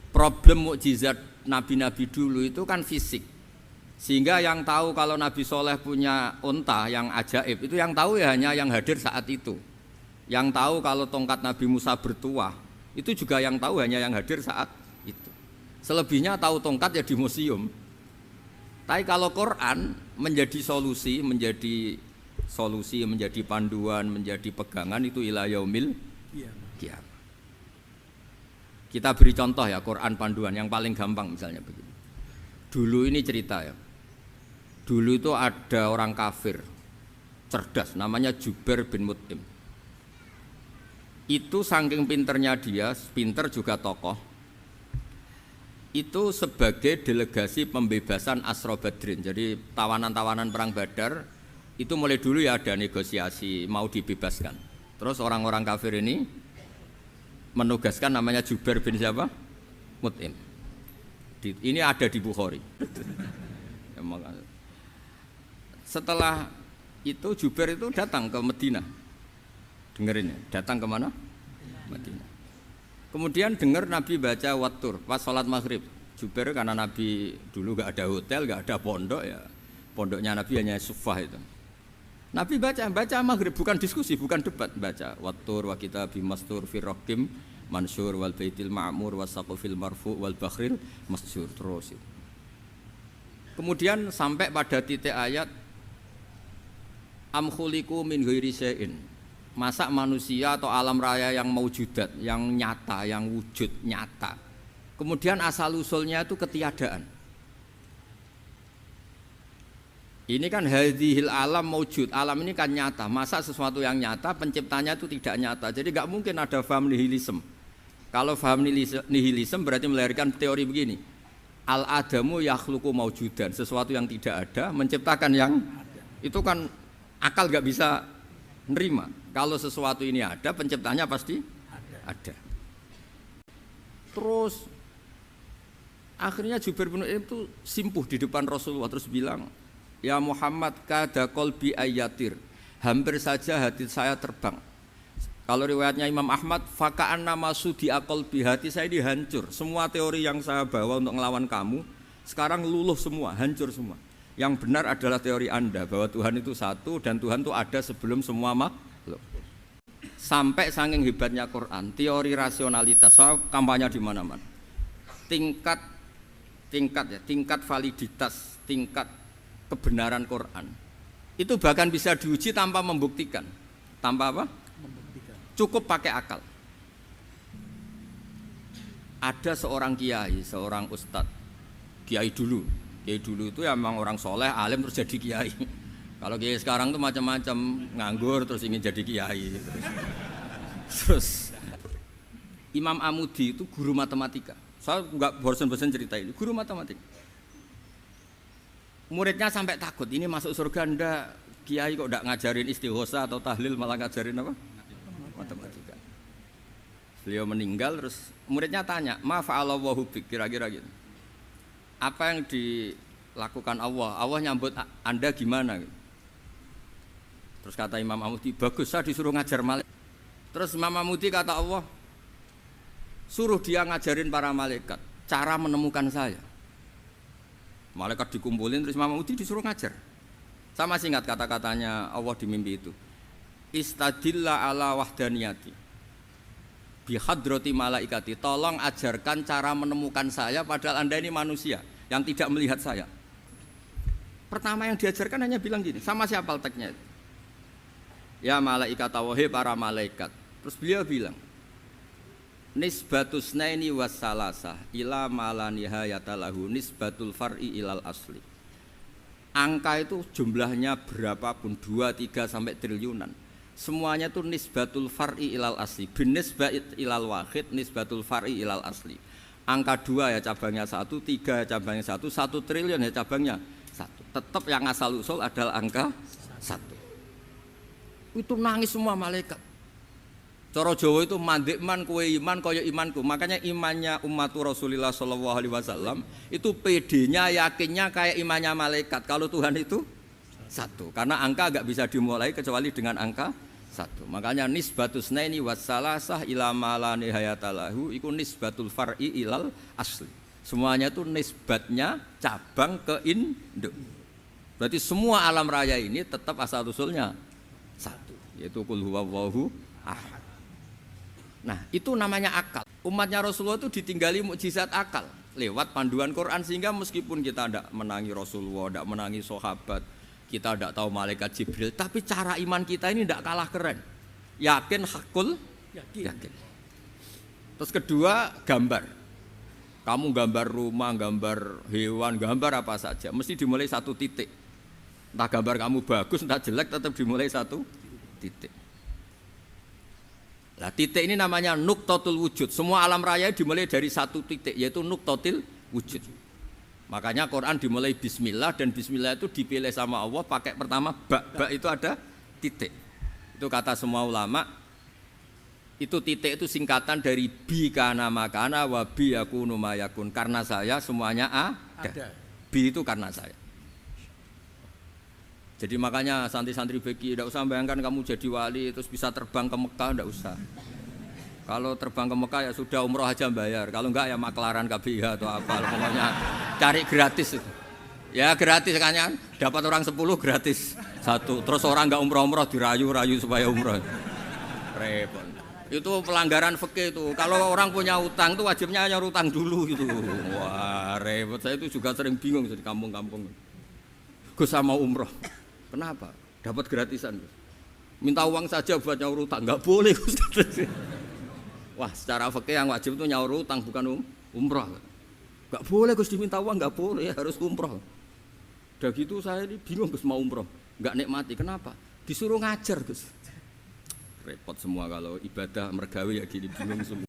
Problem mukjizat nabi-nabi dulu itu kan fisik. Sehingga yang tahu kalau Nabi Soleh punya unta yang ajaib itu yang tahu ya hanya yang hadir saat itu. Yang tahu kalau tongkat Nabi Musa bertuah itu juga yang tahu hanya yang hadir saat itu. Selebihnya tahu tongkat ya di museum. Tapi kalau Quran menjadi solusi, menjadi panduan, menjadi pegangan itu ila yaumil qiyamah. Kita beri contoh ya Quran panduan yang paling gampang misalnya begini. Dulu ini cerita ya. Dulu itu ada orang kafir cerdas namanya Jubair bin Mut'im. Itu saking pinternya dia, pinter juga tokoh. Itu sebagai delegasi pembebasan Asra Badrin. Jadi tawanan-tawanan perang Badar itu mulai dulu ya ada negosiasi mau dibebaskan. Terus orang-orang kafir ini menugaskan namanya Jubair bin siapa? Mut'im. Ini ada di Bukhari. Setelah itu Jubair itu datang ke Madinah. Dengerin ya, datang ke mana? Madinah. Kemudian dengar Nabi baca Wattur pas sholat maghrib. Jubair karena Nabi dulu gak ada hotel, gak ada pondok ya. Pondoknya Nabi hanya sufah itu. Nabi baca maghrib, bukan diskusi, bukan debat, baca Wattur wa kitabi mastur firrokim mansur wal baitil ma'mur wasaqufil marfu wal bakhril masjur terus itu. Kemudian sampai pada titik ayat am khuliqu min ghairi syai'in. Masa manusia atau alam raya yang maujudat, yang nyata, yang wujud nyata. Kemudian asal usulnya itu ketiadaan. Ini kan hadhil alam maujud, alam ini kan nyata. Masa sesuatu yang nyata penciptanya itu tidak nyata. Jadi enggak mungkin ada faham nihilisme. Kalau faham nihilisme berarti melahirkan teori begini. Al-adamu yakhluqu maujudan, sesuatu yang tidak ada menciptakan yang itu kan akal enggak bisa nerima. Kalau sesuatu ini ada, penciptanya pasti ada. Terus akhirnya Jubair bin Mut'im itu simpuh di depan Rasulullah terus bilang, "Ya Muhammad, kada qalbi ayatir." Hampir saja hati saya terbang. Kalau riwayatnya Imam Ahmad, faka'an nama sudi qalbi, hati saya ini hancur. Semua teori yang saya bawa untuk melawan kamu sekarang luluh semua, hancur semua. Yang benar adalah teori Anda bahwa Tuhan itu satu dan Tuhan itu ada sebelum semua makhluk. Sampai saking hebatnya Quran, teori rasionalitas, soal kampanye di mana-mana. Tingkat validitas, tingkat kebenaran Quran itu bahkan bisa diuji tanpa membuktikan. Tanpa apa? Membuktikan. Cukup pakai akal. Ada seorang kiai, seorang ustadz, kiai dulu itu ya memang orang soleh, alim terus jadi kiai. Kalau kiai sekarang tuh macam-macam, nganggur terus ingin jadi kiai. Terus Imam Amudi itu guru matematika. Saya nggak bosan-bosan cerita ini, guru matematika. Muridnya sampai takut, ini masuk surga ndak, kiai kok ndak ngajarin istighosa atau tahlil malah ngajarin apa? Matematika. Beliau meninggal terus muridnya tanya, "Ma fa'alallahu bik?" Kira-kira gitu. Apa yang dilakukan Allah? Allah nyambut Anda gimana? Terus kata Imam Amudi, "Bagus, saya disuruh ngajar malaikat." Terus Imam Amudi kata Allah, "Suruh dia ngajarin para malaikat cara menemukan saya." Malaikat dikumpulin terus Imam Amudi disuruh ngajar. Sama singkat kata-katanya Allah di mimpi itu. Istadilla ala wahdaniyati bihadrati malaikati, tolong ajarkan cara menemukan saya padahal Anda ini manusia yang tidak melihat saya. Pertama yang diajarkan hanya bilang gini, sama siapa teksnya itu? Ya malaikat wahai para malaikat. Terus beliau bilang, nisbatus naini wassalasa ila mala nihayata lahu nisbatul far'i ilal asli. Angka itu jumlahnya berapapun, 2, 3 sampai triliunan. Semuanya itu nisbatul far'i ilal asli. Bin nisbat ilal wahid nisbatul far'i ilal asli. Angka 2 ya cabangnya 1, 3 ya cabangnya 1, 1 triliun ya cabangnya 1. Tetap yang asal usul adalah angka 1. Itu nangis semua malaikat. Cara Jawa itu mandekman kowe iman kaya imanku. Makanya imannya umatur Rasulullah SAW itu PD-nya, yakinnya kayak imannya malaikat. Kalau Tuhan itu 1. Karena angka agak bisa dimulai kecuali dengan angka satu. Makanya nisbatus naini wassalasah ila ma la nihayatalahu iku nisbatul far'i ilal asli. Semuanya itu nisbatnya cabang ke induk. Berarti semua alam raya ini tetap asal usulnya satu, yaitu qul huwallahu ahad. Nah, itu namanya akal. Umatnya Rasulullah itu ditinggali mukjizat akal lewat panduan Quran, sehingga meskipun kita tidak menangi Rasulullah, tidak menangi sahabat, kita tidak tahu malaikat Jibril, tapi cara iman kita ini tidak kalah keren. Yakin hakul yakin. Terus kedua, gambar. Kamu gambar rumah, gambar hewan, gambar apa saja, mesti dimulai satu titik. Entah gambar kamu bagus, entah jelek, tetap dimulai satu titik. Nah, titik ini namanya nuqtatul wujud. Semua alam raya dimulai dari satu titik, yaitu nuqtatil wujud. Makanya Quran dimulai bismillah, dan bismillah itu dipilih sama Allah pakai pertama ba itu ada titik. Itu kata semua ulama. Itu titik itu singkatan dari bi kana makana wa bi yakunu mayakun. Karena saya semuanya ada. Bi itu karena saya. Jadi makanya santri-santri beki tidak usah bayangkan kamu jadi wali terus bisa terbang ke Mekah, tidak usah. Kalau terbang ke Mekah ya sudah umroh aja bayar. Kalau enggak ya maklaran KBIH atau apa. Pokoknya cari gratis itu. Ya gratis kan, dapat orang 10 gratis satu. Terus orang enggak umroh-umroh dirayu-rayu supaya umroh. Repot. Itu pelanggaran fikih itu. Kalau orang punya utang itu wajibnya nyaur utang dulu gitu. Wah repot. Saya itu juga sering bingung di kampung-kampung. Gus sama umroh. Kenapa? Dapat gratisan. Minta uang saja buat nyaur utang. Enggak boleh Gus. Wah secara fikih yang wajib itu nyaur utang bukan umroh. Enggak boleh Gus diminta uang, enggak boleh, harus umroh. Udah gitu saya ini bingung Gus mau umroh. Enggak nikmati. Kenapa? Disuruh ngajar Gus. Repot semua kalau ibadah mergawe ya gini bingung semua.